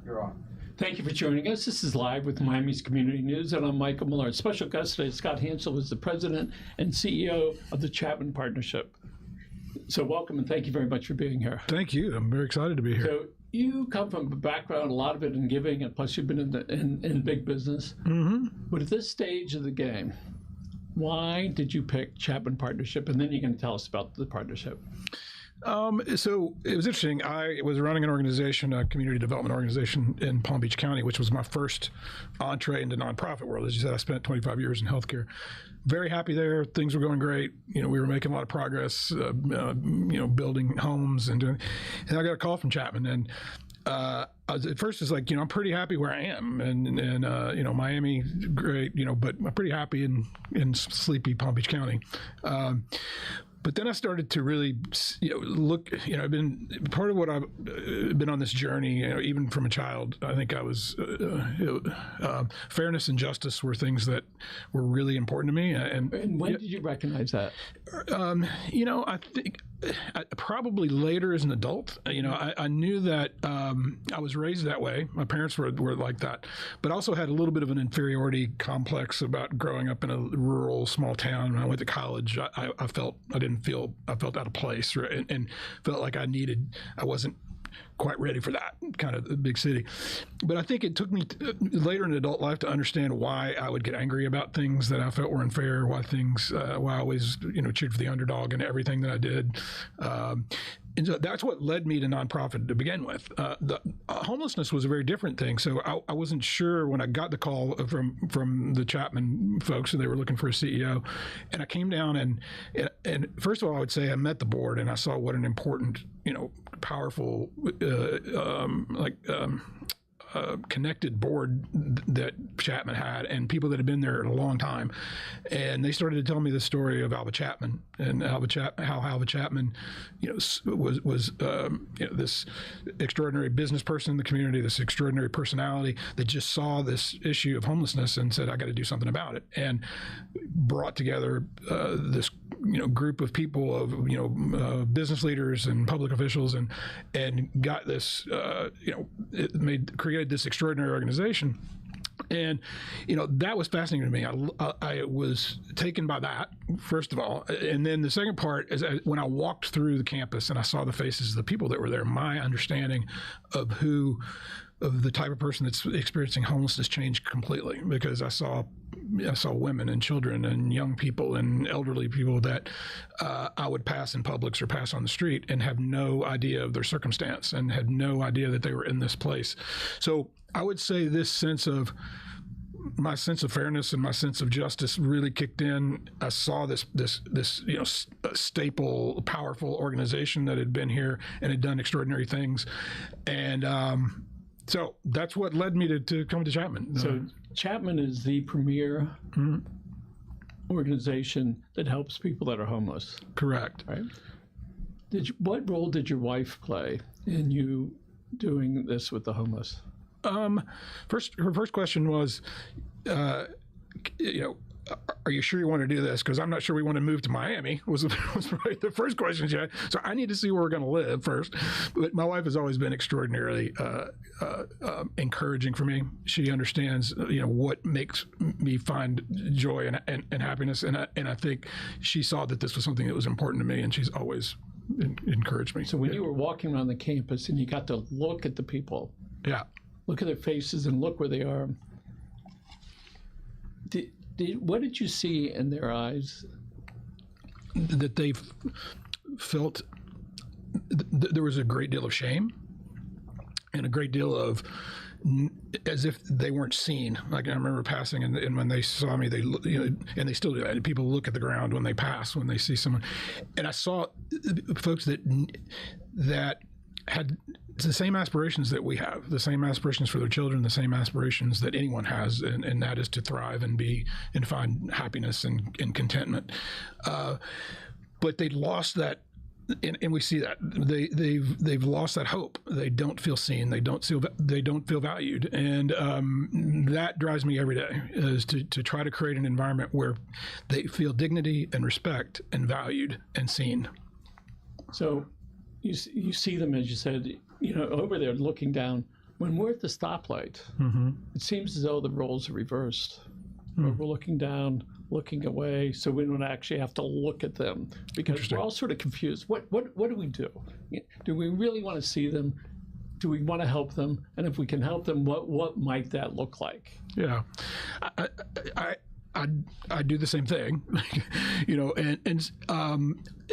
You're on. Thank you for joining us. This is Live with Miami's Community News, and I'm Michael Miller. Special guest today, Scott Hansel, is the president and CEO of the Chapman Partnership. So welcome, and thank you very much for being here. Thank you. I'm very excited to be here. So you come from a background, a lot of it in giving, and plus you've been in big business. Mm-hmm. But at this stage of the game, why did you pick Chapman Partnership? And then you can tell us about the partnership. So it was interesting. I was running an organization, a community development organization in Palm Beach County, which was my first entree into nonprofit world. As you said, I spent 25 years in healthcare. Very happy there. Things were going great. We were making a lot of progress, building homes and I got a call from Chapman, and at first it's like, I'm pretty happy where I am, and Miami, great, but I'm pretty happy in sleepy Palm Beach County. But then I started to really, look. I've been part of what I've been on this journey. Even from a child, I think I was fairness and justice were things that were really important to me. And when did you recognize that? I think probably later as an adult. I knew that I was raised that way. My parents were like that, but also had a little bit of an inferiority complex about growing up in a rural small town. When I went to college, I felt out of place, and felt like I wasn't quite ready for that kind of big city. But I think it took me later in adult life to understand why I would get angry about things that I felt were unfair, why I always, cheered for the underdog in everything that I did. And so that's what led me to nonprofit to begin with. Homelessness was a very different thing. So I wasn't sure when I got the call from the Chapman folks, and they were looking for a CEO. And I came down and first of all, I would say I met the board and I saw what an important, powerful, connected board that Chapman had, and people that had been there a long time. And they started to tell me the story of Alva Chapman, and how Alva Chapman, was this extraordinary business person in the community, this extraordinary personality that just saw this issue of homelessness and said, I got to do something about it, and brought together this group of people of business leaders and public officials, and got this created this extraordinary organization. And that was fascinating to me. I was taken by that, first of all, and then the second part is when I walked through the campus and I saw the faces of the people that were there, my understanding of the type of person that's experiencing homelessness changed completely, because I saw women and children and young people and elderly people that I would pass in Publix or pass on the street and have no idea of their circumstance and had no idea that they were in this place. So I would say my sense of fairness and my sense of justice really kicked in. I saw this staple, powerful organization that had been here and had done extraordinary things, and so that's what led me to come to Chapman. So Chapman is the premier organization that helps people that are homeless. Correct. Right. What role did your wife play in you doing this with the homeless? Her first question was, are you sure you want to do this? Because I'm not sure we want to move to Miami, was probably the first question she had. So I need to see where we're going to live first. But my wife has always been extraordinarily encouraging for me. She understands, what makes me find joy and happiness. And I think she saw that this was something that was important to me, and she's always encouraged me. So when you were walking around the campus and you got to look at the people, look at their faces and look where they are, what did you see in their eyes? That they felt there was a great deal of shame and a great deal of as if they weren't seen. Like I remember passing, and when they saw me, they and they still do that. People look at the ground when they pass, when they see someone. And I saw folks that had the same aspirations that we have, the same aspirations for their children, the same aspirations that anyone has, and that is to thrive and find happiness and contentment. But they lost that, and we see that they've lost that hope. They don't feel seen. They don't feel valued, and that drives me every day, is to try to create an environment where they feel dignity and respect and valued and seen. So you see them, as you said, over there looking down when we're at the stoplight, it seems as though the roles are reversed. Where we're looking down, looking away, so we don't actually have to look at them because we're all sort of confused. What do we do? Do we really want to see them? Do we want to help them? And if we can help them, what might that look like? Yeah, I do the same thing, you know, and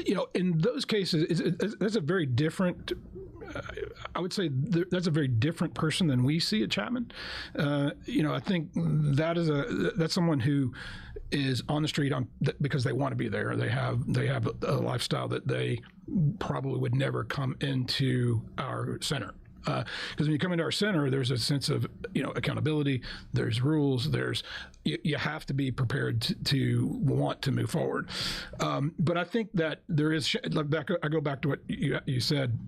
you know, in those cases, that's a very different. I would say that's a very different person than we see at Chapman. You know, I think that's someone who is on the street because they want to be there. They have a lifestyle that they probably would never come into our center. Because when you come into our center, there's a sense of, you know, accountability. There's rules. You have to be prepared to want to move forward. But I think that there is. I go back to what you said.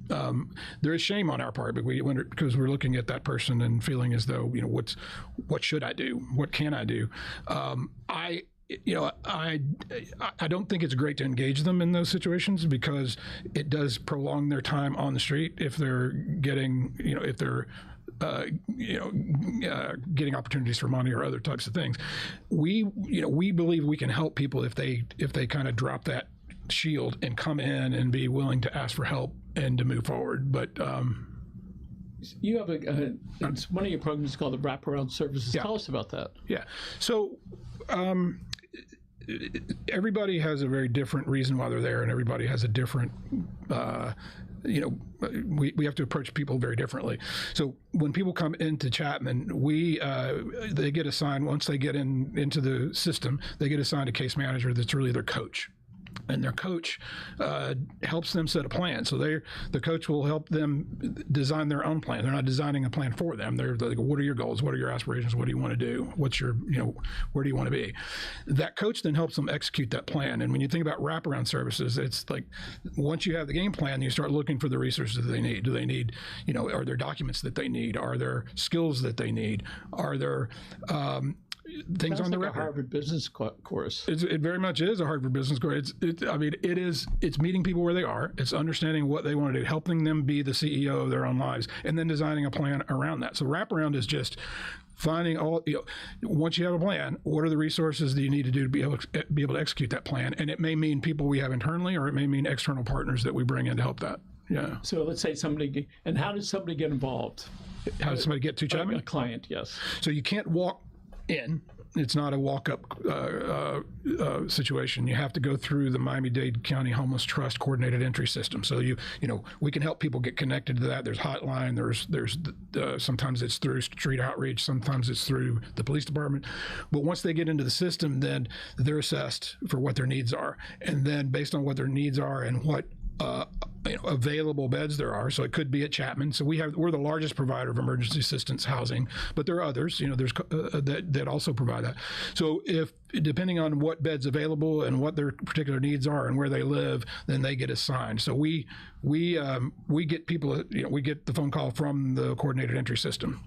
There is shame on our part, because we're looking at that person and feeling as though, you know, what should I do? What can I do? I don't think it's great to engage them in those situations because it does prolong their time on the street if they're getting, you know, getting opportunities for money or other types of things. We believe we can help people if they kind of drop that shield and come in and be willing to ask for help and to move forward. But you have it's one of your programs is called the Wraparound Services. Yeah. Tell us about that. Yeah. So everybody has a very different reason why they're there, and everybody has a different, we have to approach people very differently. So when people come into Chapman, they get assigned, once they get into the system, they get assigned a case manager that's really their coach. And their coach helps them set a plan. So the coach will help them design their own plan. They're not designing a plan for them. They're like, what are your goals? What are your aspirations? What do you want to do? What's your, where do you want to be? That coach then helps them execute that plan. And when you think about wraparound services, it's like once you have the game plan, you start looking for the resources that they need. Do they need, are there documents that they need? Are there skills that they need? Are there things on the record? A Harvard Business course. It very much is a Harvard Business course. It's meeting people where they are. It's understanding what they want to do, helping them be the CEO of their own lives, and then designing a plan around that. So wraparound is just finding once you have a plan, what are the resources that you need to do to be able to execute that plan? And it may mean people we have internally, or it may mean external partners that we bring in to help that. Yeah. So let's say and how does somebody get involved? How does somebody get to Chapman? A client, yes. So you can't walk in. It's not a walk-up situation. You have to go through the Miami-Dade County Homeless Trust Coordinated Entry System. So we can help people get connected to that. There's hotline. There's sometimes it's through street outreach. Sometimes it's through the police department. But once they get into the system, then they're assessed for what their needs are, and then based on what their needs are and what available beds there are. So it could be at Chapman. So we're the largest provider of emergency assistance housing, but there are others, there's that also provide that. So if depending on what beds available and what their particular needs are and where they live, then they get assigned. So we get people, we get the phone call from the coordinated entry system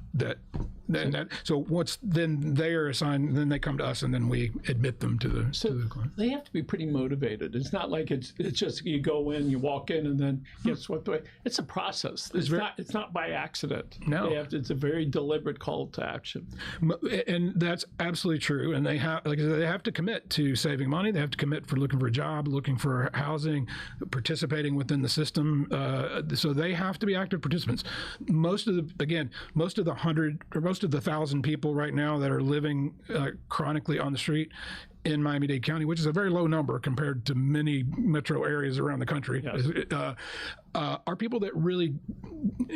so once then they are assigned, then they come to us and then we admit them to the client. They have to be pretty motivated. It's not like it's just you go in, you walk in, and then get swept away. It's a process. It's not by accident. No, it's a very deliberate call to action. And that's absolutely true. And they have to commit to saving money. They have to commit for looking for a job, looking for housing, participating within the system. So they have to be active participants. Most of the 1,000 people right now that are living chronically on the street in Miami-Dade County, which is a very low number compared to many metro areas around the country, yes, are people that really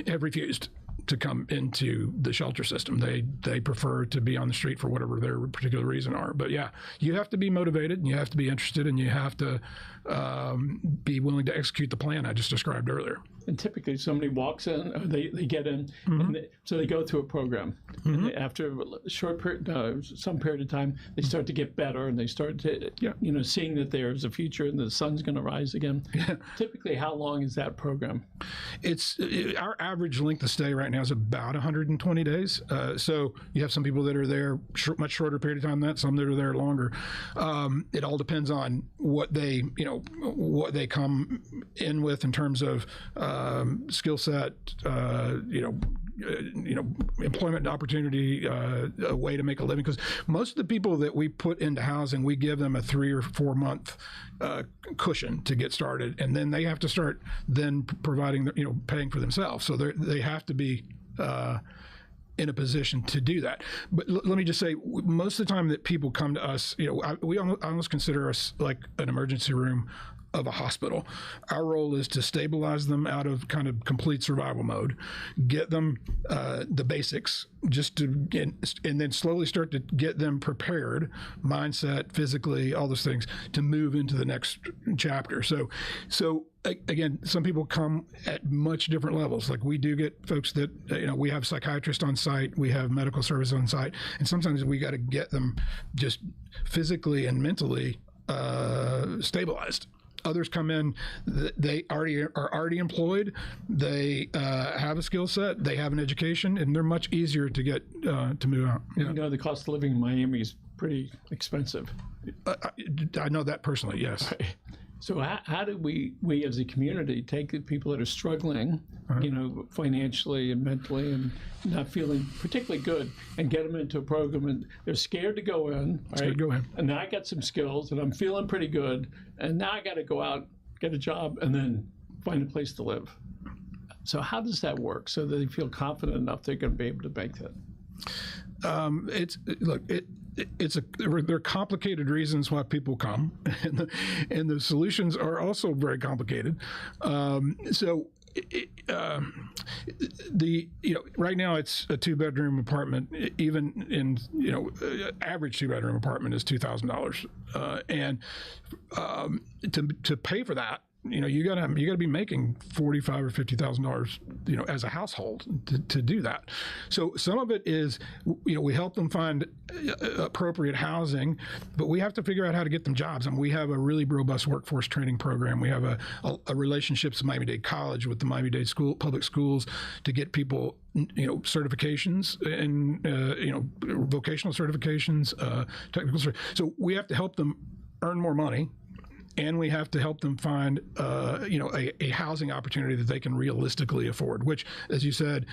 have refused to come into the shelter system. They prefer to be on the street for whatever their particular reason are. But yeah, you have to be motivated, and you have to be interested, and you have to be willing to execute the plan I just described earlier. And typically somebody walks in, or they get in, Mm-hmm. and so they go through a program. Mm-hmm. And after a short period, some period of time, they start to get better, and they start to, seeing that there's a future and the sun's going to rise again. Yeah. Typically, how long is that program? Our average length of stay right now is about 120 days. So you have some people that are there much shorter period of time than that, some that are there longer. It all depends on what they come in with in terms of skill set, employment opportunity, a way to make a living. Because most of the people that we put into housing, we give them a 3 or 4 month cushion to get started, and then they have to start then providing, paying for themselves. So they have to be in a position to do that. But let me just say, most of the time that people come to us, we almost consider us like an emergency room of a hospital. Our role is to stabilize them out of kind of complete survival mode, get them the basics, and then slowly start to get them prepared, mindset, physically, all those things, to move into the next chapter. So again, some people come at much different levels. Like, we do get folks that, we have psychiatrists on site, we have medical services on site, and sometimes we got to get them just physically and mentally stabilized. Others come in, they are already employed, they have a skill set, they have an education, and they're much easier to get to move out. Yeah. The cost of living in Miami is pretty expensive. I know that personally, yes. Right. So how do we as a community take the people that are struggling, financially and mentally and not feeling particularly good, and get them into a program, and they're scared to go in, right? And now I got some skills and I'm feeling pretty good, and now I got to go out, get a job, and then find a place to live. So how does that work so that they feel confident enough they're going to be able to make that? There are complicated reasons why people come, and the solutions are also very complicated. Right now it's a 2-bedroom apartment. Even in average 2-bedroom apartment is $2,000, and to pay for that, you gotta be making $45,000 or $50,000, as a household to do that. So some of it is, we help them find appropriate housing, but we have to figure out how to get them jobs. And we have a really robust workforce training program. We have a relationships with Miami-Dade College, with the Miami-Dade public schools, to get people certifications and vocational certifications, technical. So we have to help them earn more money, and we have to help them find, a housing opportunity that they can realistically afford, which, as you said,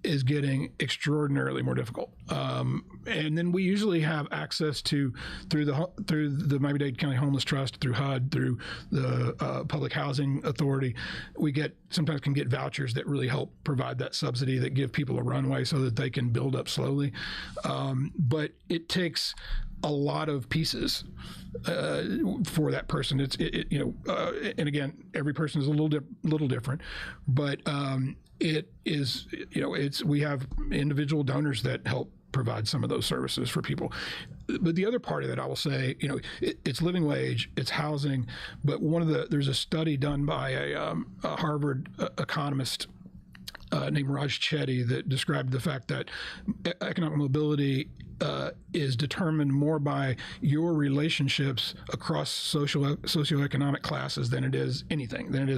is getting extraordinarily more difficult. And then we usually have access to, through the Miami-Dade County Homeless Trust, through HUD, through the Public Housing Authority, we sometimes can get vouchers that really help provide that subsidy, that give people a runway so that they can build up slowly. But it takes a lot of pieces for that person. And again, every person is a little different, but it is, we have individual donors that help provide some of those services for people. But the other part of it, I will say, it's living wage, it's housing, but there's a study done by a Harvard economist named Raj Chetty that described the fact that economic mobility is determined more by your relationships across socioeconomic classes than it is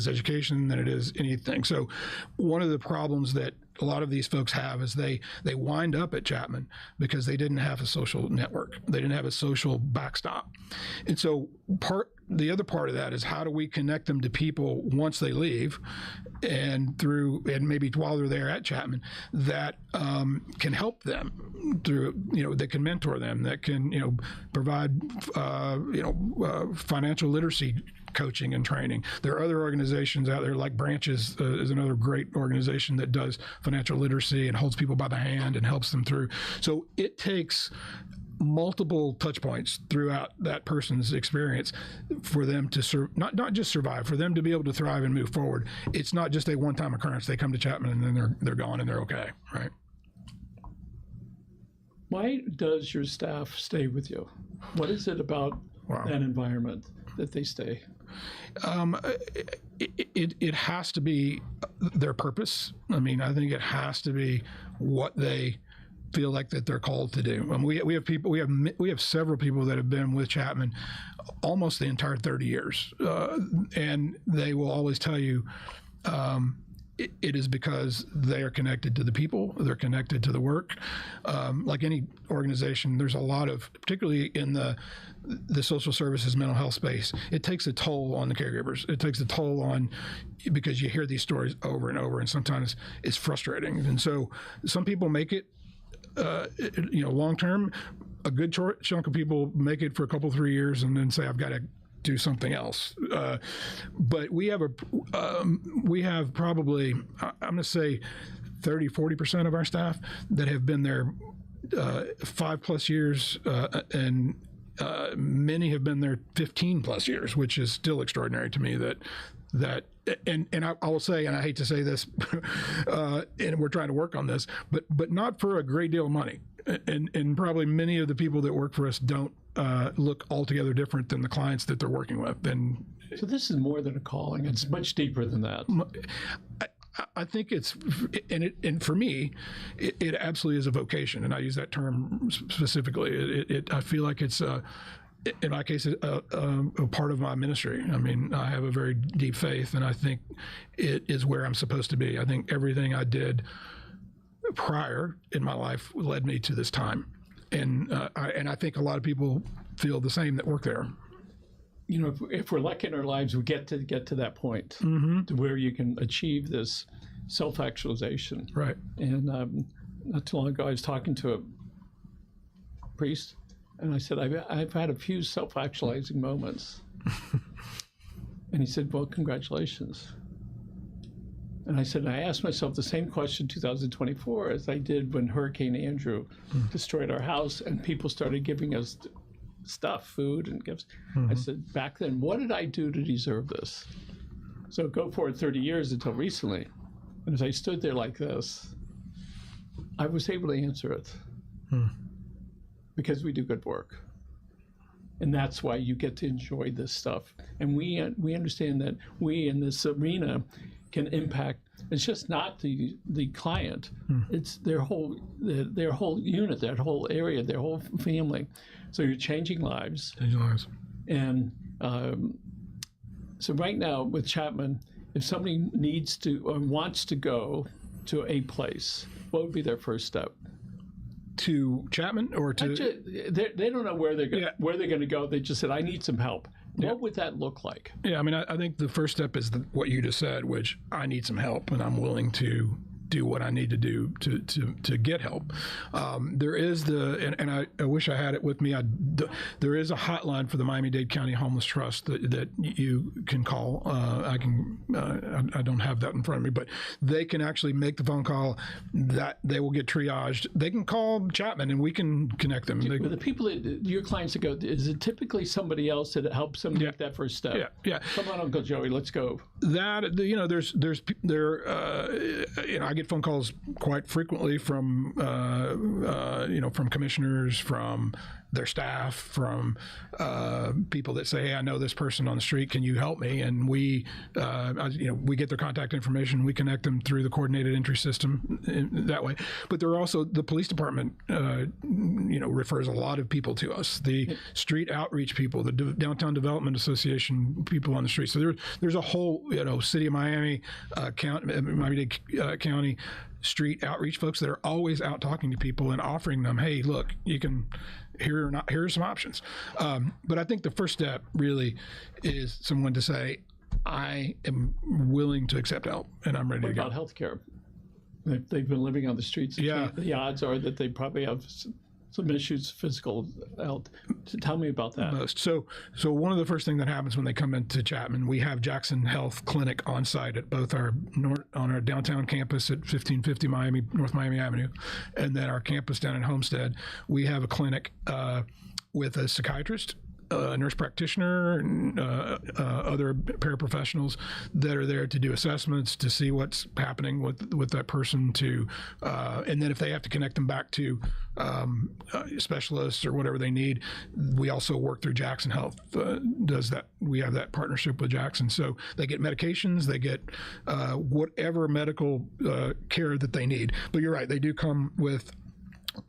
education, than it is anything. So one of the problems that a lot of these folks have is they wind up at Chapman because they didn't have a social network. They didn't have a social backstop. And so the other part of that is, how do we connect them to people once they leave, and maybe while they're there at Chapman, that can help them through, that can mentor them, that can, provide, financial literacy coaching and training. There are other organizations out there, like Branches is another great organization that does financial literacy and holds people by the hand and helps them through. So it takes multiple touch points throughout that person's experience for them to not just survive, for them to be able to thrive and move forward. It's not just a one-time occurrence. They come to Chapman and then they're gone and they're okay, right? Why does your staff stay with you? What is it about that environment that they stay? It has to be their purpose. I mean, I think it has to be what they feel like that they're called to do. I mean, we have several people that have been with Chapman almost the entire 30 years, and they will always tell you, it is because they are connected to the people, they're connected to the work. Like any organization, there's a lot of, particularly in the social services, mental health space, it takes a toll on the caregivers. It takes a toll on, because you hear these stories over and over, and sometimes it's frustrating. And so some people make it, long term. A good chunk of people make it for a couple, 3 years, and then say, I've got to do something else. But we have probably, I'm going to say 30-40% of our staff that have been there 5+ years, and many have been there 15+ years, which is still extraordinary to me. And I will say, and I hate to say this, and we're trying to work on this, but not for a great deal of money. And probably many of the people that work for us don't look altogether different than the clients that they're working with. And so this is more than a calling. It's much deeper than that. I think it's, and for me, it absolutely is a vocation, and I use that term specifically. I feel like it's, in my case, a part of my ministry. I mean, I have a very deep faith, and I think it is where I'm supposed to be. I think everything I did prior in my life led me to this time, and I think a lot of people feel the same that work there. You know, if we're lucky in our lives, we get to that point to where you can achieve this self-actualization. Right. And not too long ago, I was talking to a priest, and I said, I've had a few self-actualizing moments. And he said, well, congratulations. And I said, and I asked myself the same question in 2024 as I did when Hurricane Andrew destroyed our house and people started giving us stuff, food and gifts. I said, back then, what did I do to deserve this? So go forward 30 years until recently. And as I stood there like this, I was able to answer it. Because we do good work. And that's why you get to enjoy this stuff. And we understand that we in this arena can impact. It's just not the client. It's their whole unit, their whole area, their whole family. So you're changing lives. And so right now with Chapman, if somebody needs to or wants to go to a place, what would be their first step? To Chapman or to? They don't know where they're going to go. They just said, I need some help. What would that look like? Yeah, I mean, I think the first step is what you just said, which I need some help, and I'm willing to do what I need to do to get help. There is and I wish I had it with me. There is a hotline for the Miami-Dade County Homeless Trust that you can call. I don't have that in front of me, but they can actually make the phone call. That they will get triaged. They can call Chapman and we can connect them. The people that your clients that go, is it typically somebody else that helps them make that first step? Yeah. Come on, Uncle Joey, let's go. I get phone calls quite frequently from from commissioners, from their staff, from people that say, hey, I know this person on the street, can you help me? And we get their contact information, we connect them through the coordinated entry system that way. But there are also, the police department refers a lot of people to us, the street outreach people, the Downtown Development Association people on the street. So there's a whole city of Miami, Miami-Dade County street outreach folks that are always out talking to people and offering them, hey, look, you can, here are some options. But I think the first step really is someone to say, I am willing to accept help and I'm ready to go. What about healthcare? They've been living on the streets. Yeah. The odds are that they probably have some issues, physical health. Tell me about that. Most. So one of the first things that happens when they come into Chapman, we have Jackson Health Clinic on site at both on our downtown campus at 1550 North Miami Avenue, and then our campus down in Homestead. We have a clinic with a psychiatrist, a nurse practitioner, and other paraprofessionals that are there to do assessments, to see what's happening with that person, and then if they have to connect them back to specialists or whatever they need, we also work through Jackson Health. Does that? We have that partnership with Jackson, so they get medications, they get whatever medical care that they need. But you're right, they do come with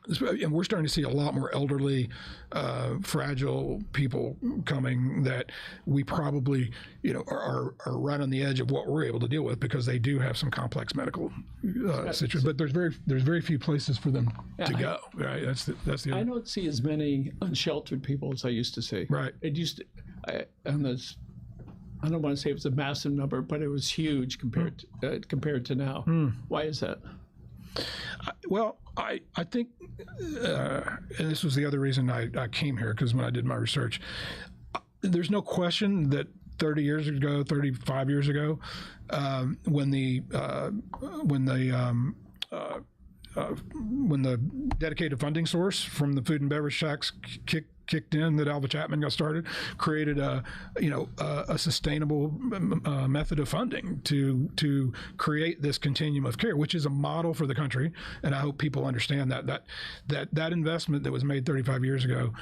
and we're starting to see a lot more elderly, fragile people coming that we probably, are right on the edge of what we're able to deal with because they do have some complex medical situations. But there's very few places for them to go. Right? That's the. I don't see as many unsheltered people as I used to see. Right. It used to, and there's. I don't want to say it was a massive number, but it was huge compared to now. Why is that? Well, I think, and this was the other reason I came here, because when I did my research, there's no question that 35 years ago, when the dedicated funding source from the food and beverage tax kicked in, that Alva Chapman got started, created a sustainable method of funding to create this continuum of care, which is a model for the country. And I hope people understand that investment that was made 35 years ago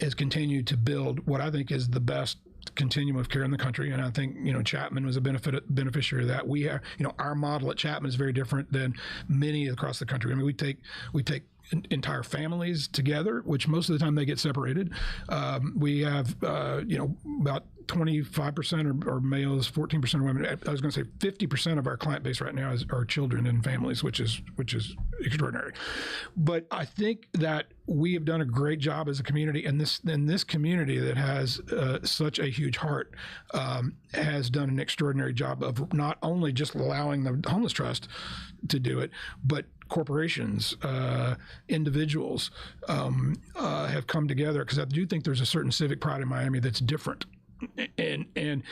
has continued to build what I think is the best continuum of care in the country. And I think, Chapman was a beneficiary of that. We have, our model at Chapman is very different than many across the country. I mean, we take entire families together, which most of the time they get separated. We have, about 25% are males, 14% are women. I was going to say 50% of our client base right now are children and families, which is extraordinary. But I think that we have done a great job as a community, and this community that has such a huge heart has done an extraordinary job of not only just allowing the Homeless Trust to do it, but corporations, individuals have come together, because I do think there's a certain civic pride in Miami that's different, and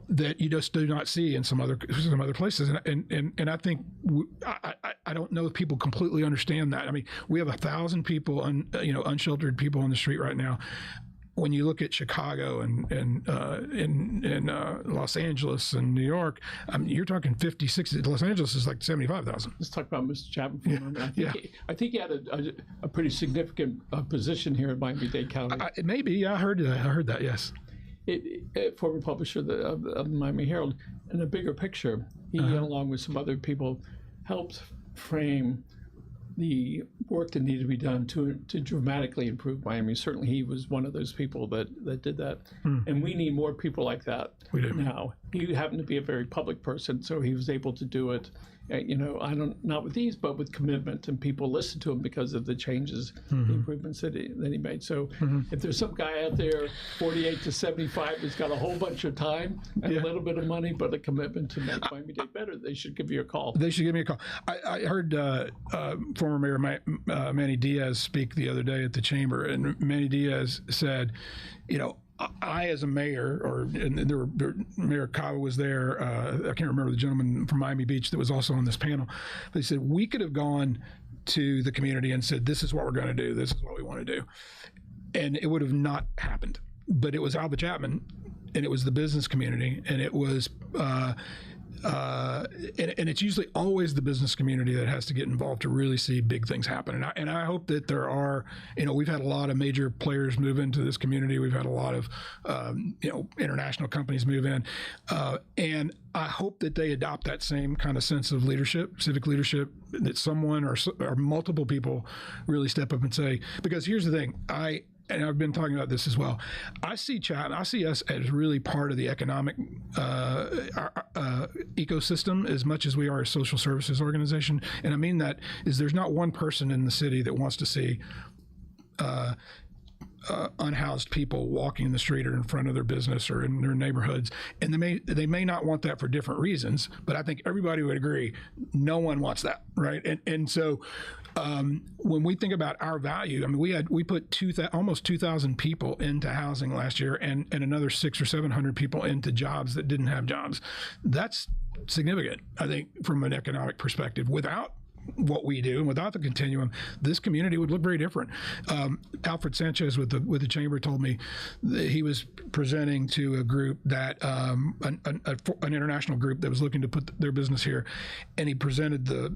that you just do not see in some other places. And I think I don't know if people completely understand that. I mean, we have 1,000 people, unsheltered people on the street right now. When you look at Chicago and Los Angeles and New York, you're talking 50, 60. Los Angeles is like 75,000. Let's talk about Mr. Chapman for a moment. I think he had a pretty significant position here in Miami-Dade County. It may be. Yeah, I heard that. Yes. Former publisher of the Miami Herald. In a bigger picture, he, along with some other people, helped frame the work that needed to be done to dramatically improve Miami. Certainly he was one of those people that did that. And we need more people like that now. He happened to be a very public person, so he was able to do it, not with ease, but with commitment, and people listened to him because of the changes, the improvements that he made. So if there's some guy out there, 48 to 75, who's got a whole bunch of time and a little bit of money, but a commitment to make Miami-Dade better, they should give you a call. They should give me a call. I heard former Mayor Manny Diaz speak the other day at the chamber, and Manny Diaz said, I, as a mayor, Mayor Cava was there. I can't remember the gentleman from Miami Beach that was also on this panel. But he said, we could have gone to the community and said, this is what we're going to do. This is what we want to do. And it would have not happened. But it was Alva Chapman, and it was the business community, and it was and it's usually always the business community that has to get involved to really see big things happen. And I hope that there are, we've had a lot of major players move into this community. We've had a lot of, international companies move in. And I hope that they adopt that same kind of sense of leadership, civic leadership, that someone or multiple people really step up and say, because here's the thing, and I've been talking about this as well. I see us as really part of the economic ecosystem as much as we are a social services organization. And I mean that is there's not one person in the city that wants to see unhoused people walking in the street or in front of their business or in their neighborhoods. And they may not want that for different reasons, but I think everybody would agree no one wants that, right? And so when we think about our value, I mean, we put almost 2,000 people into housing last year, and another 600 or 700 people into jobs that didn't have jobs. That's significant, I think, from an economic perspective. Without what we do and without the continuum, this community would look very different. Alfred Sanchez with the chamber told me that he was presenting to a group that an international group that was looking to put their business here, and he presented the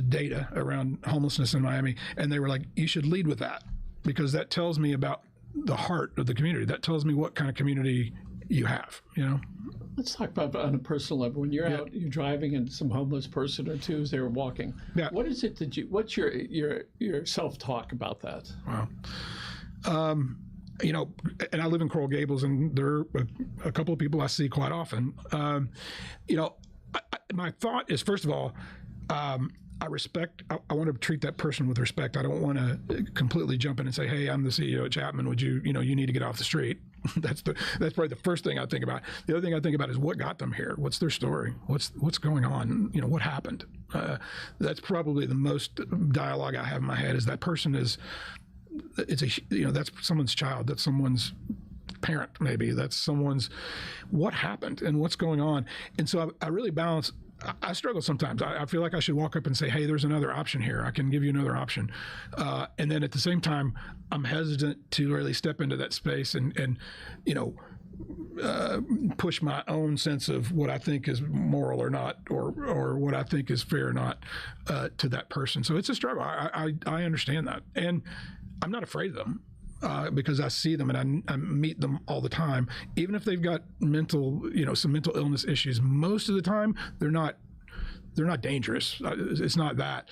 data around homelessness in Miami, and they were like, you should lead with that, because that tells me about the heart of the community. That tells me what kind of community you have, Let's talk about on a personal level. When you're out, you're driving, and some homeless person or two as they were walking. Yeah. What is it that what's your self-talk about that? Wow. And I live in Coral Gables, and there are a couple of people I see quite often. My thought is, first of all, I respect. I want to treat that person with respect. I don't want to completely jump in and say, "Hey, I'm the CEO at Chapman. Would you, you need to get off the street." That's probably the first thing I think about. The other thing I think about is what got them here. What's their story? What's going on? What happened? That's probably the most dialogue I have in my head. Is that person is. That's someone's child. That's someone's parent. Maybe that's someone's. What happened and what's going on? And so I really balance. I struggle sometimes. I feel like I should walk up and say, "Hey, there's another option here. I can give you another option." And then at the same time, I'm hesitant to really step into that space and push my own sense of what I think is moral or not, or what I think is fair or not to that person. So it's a struggle. I understand that, and I'm not afraid of them. Because I see them and I meet them all the time. Even if they've got some mental illness issues, most of the time they're not dangerous. It's not that,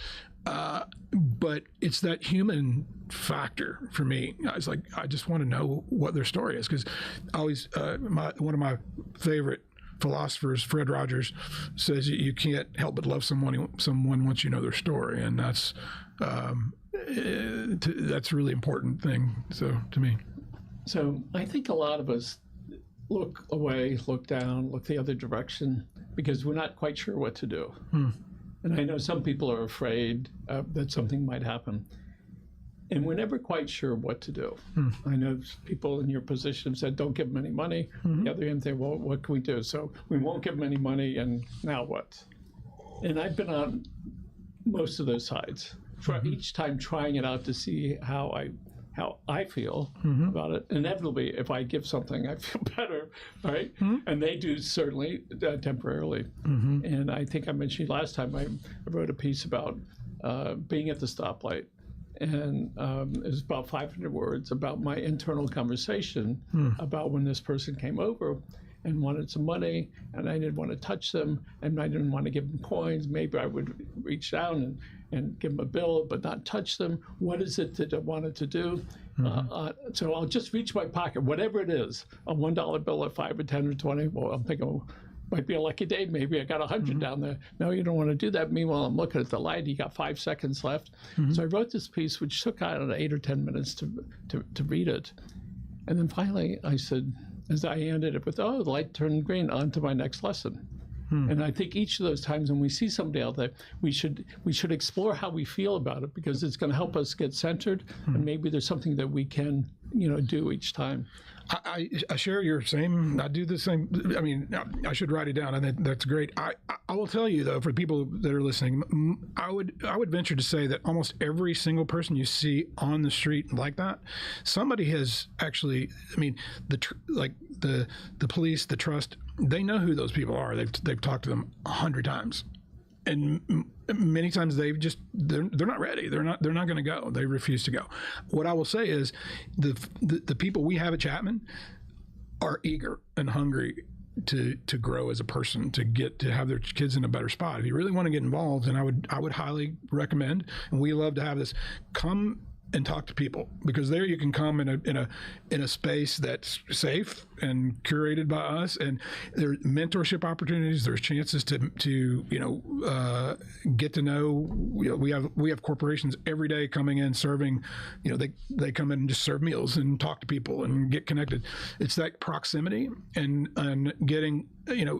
but it's that human factor for me. It's like I just want to know what their story is, because always one of my favorite philosophers, Fred Rogers, says you can't help but love someone once you know their story, and that's a really important thing. So to me, so I think a lot of us look away, look down, look the other direction because we're not quite sure what to do. And I know some people are afraid that something might happen, and we're never quite sure what to do. I know people in your position have said, "Don't give them any money." The other end, say, "Well, what can we do?" So we won't give them any money, and now what? And I've been on most of those sides. Each time trying it out to see how I feel about it. Inevitably, if I give something, I feel better, right? And they do, certainly, temporarily. And I think I mentioned last time I wrote a piece about being at the stoplight. And it was about 500 words about my internal conversation about when this person came over and wanted some money, and I didn't want to touch them, and I didn't want to give them coins. Maybe I would reach down and give them a bill, but not touch them. What is it that I wanted to do? So I'll just reach my pocket, whatever it is, a $1 bill, a 5 or 10 or 20. Well, I'm thinking, oh, might be a lucky day. Maybe I got 100 down there. No, you don't want to do that. Meanwhile, I'm looking at the light. You got 5 seconds left. So I wrote this piece, which took, 8 or 10 minutes to read it. And then finally, I said, as I ended it with, "Oh, the light turned green, on to my next lesson." And I think each of those times when we see somebody out there, we should explore how we feel about it, because it's going to help us get centered, and maybe there's something that we can do each time. I share your same. I do the same. I mean, I should write it down. I think that's great. I will tell you though, for people that are listening, I would venture to say that almost every single person you see on the street like that, somebody has actually. I mean, the police, the trust, they know who those people are. They've talked to them 100 times. And many times they're not ready. They're not going to go. They refuse to go. What I will say is the people we have at Chapman are eager and hungry to grow as a person, to have their kids in a better spot. If you really want to get involved, and I would highly recommend, and we love to have this, come and talk to people, because there you can come in a space that's safe and curated by us, and there are mentorship opportunities. There's chances to get to know. We have corporations every day coming in serving. They come in and just serve meals and talk to people and get connected. It's that proximity and getting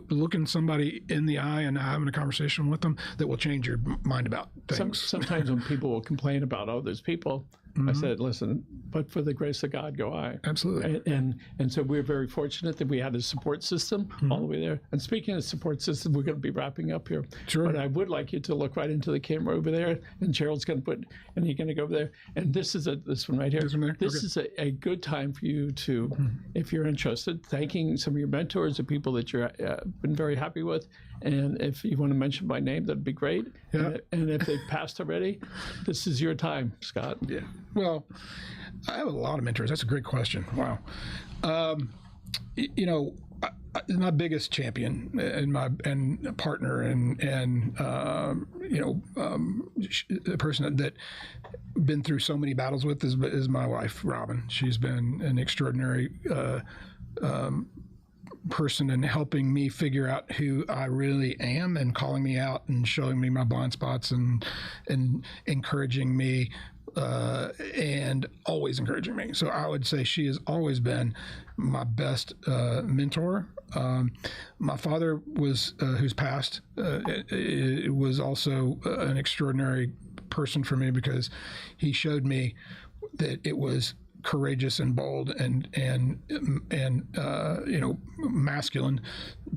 looking somebody in the eye and having a conversation with them that will change your mind about things. Sometimes when people will complain about, "Oh, there's people," I said, "Listen, but for the grace of God go I." Absolutely. And so we're very fortunate that we had a support system all the way there. And speaking of support system, we're going to be wrapping up here. Sure. But I would like you to look right into the camera over there, and Gerald's going to and you're going to go over there. And this one right here. This is a good time for you to, if you're interested, thanking some of your mentors, the people that you've been very happy with. And if you want to mention my name, that'd be great. Yeah. And if they've passed already, this is your time, Scott. Yeah. Well, I have a lot of mentors. That's a great question. Wow. my biggest champion and partner and a person that been through so many battles with is my wife, Robin. She's been an extraordinary person in helping me figure out who I really am and calling me out and showing me my blind spots and encouraging me and always encouraging me. So I would say she has always been my best mentor. My father was, who's passed, it was also an extraordinary person for me because he showed me that it was courageous and bold and masculine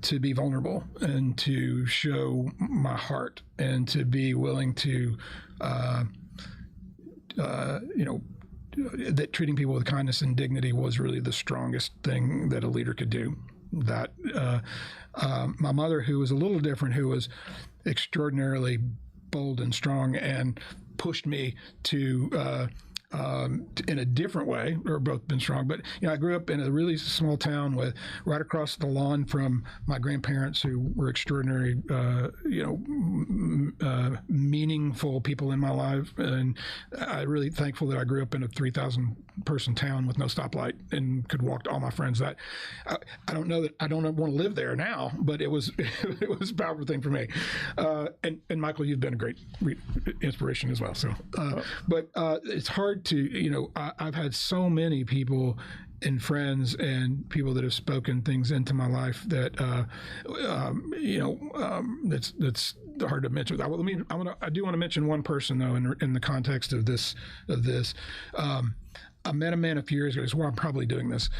to be vulnerable and to show my heart and to be willing to that treating people with kindness and dignity was really the strongest thing that a leader could do. That my mother, who was a little different, who was extraordinarily bold and strong and pushed me to in a different way. We've both been strong, but I grew up in a really small town with right across the lawn from my grandparents, who were extraordinary, meaningful people in my life, and I'm really thankful that I grew up in a 3,000 person town with no stoplight and could walk to all my friends. That I don't know that I don't want to live there now, but it was a powerful thing for me. And Michael, you've been a great inspiration as well. So, but it's hard to, I've had so many people and friends and people that have spoken things into my life that, that's hard to mention. I do want to mention one person though, in the context of this. I met a man a few years ago. This is why I'm probably doing this.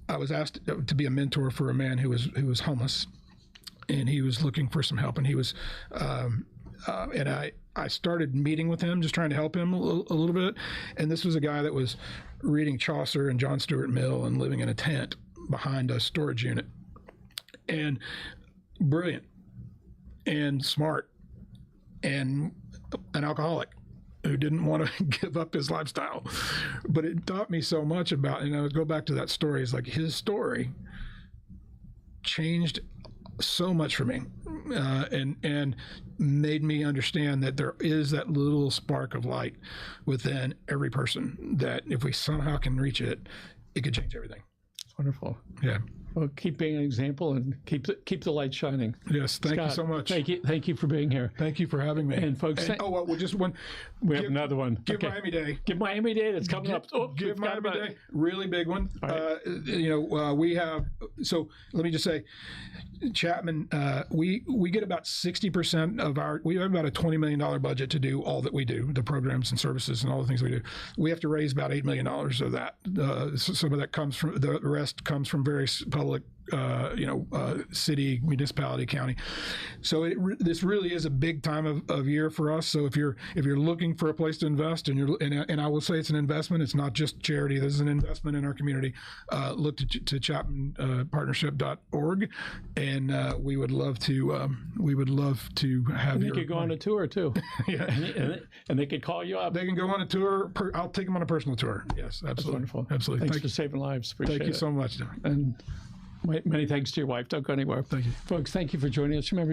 I was asked to be a mentor for a man who was homeless, and he was looking for some help, and he was, and I started meeting with him, just trying to help him a little bit. And this was a guy that was reading Chaucer and John Stuart Mill and living in a tent behind a storage unit. And brilliant and smart and an alcoholic who didn't want to give up his lifestyle. But it taught me so much about, and I would go back to that story. It's like his story changed so much for me, and made me understand that there is that little spark of light within every person, that if we somehow can reach it, it could change everything. It's wonderful. Yeah. Well, keep being an example and keep the light shining. Yes, thank Scott, you so much. Thank you for being here. Thank you for having me. And folks, just one. We have another one. Give Miami-Dade. Give Miami-Dade. It's coming up. Oh, give Miami-Dade. Really big one. Right. We have. So let me just say, Chapman. We get about 60% of our. We have about a $20 million budget to do all that we do, the programs and services and all the things we do. We have to raise about $8 million of that. Some of that comes from the rest comes from various public. City, municipality, county. So this really is a big time of year for us. So if you're looking for a place to invest, and I will say it's an investment. It's not just charity. This is an investment in our community. Look to ChapmanPartnership.org, and we would love to have. And they could go on a tour too. Yeah, and they could call you up. They can go on a tour. I'll take them on a personal tour. Yes, absolutely. That's wonderful. Absolutely. Thanks for saving lives. Appreciate it. Thank you so much. And many thanks to your wife. Don't go anywhere. Thank you. Folks, thank you for joining us. Remember,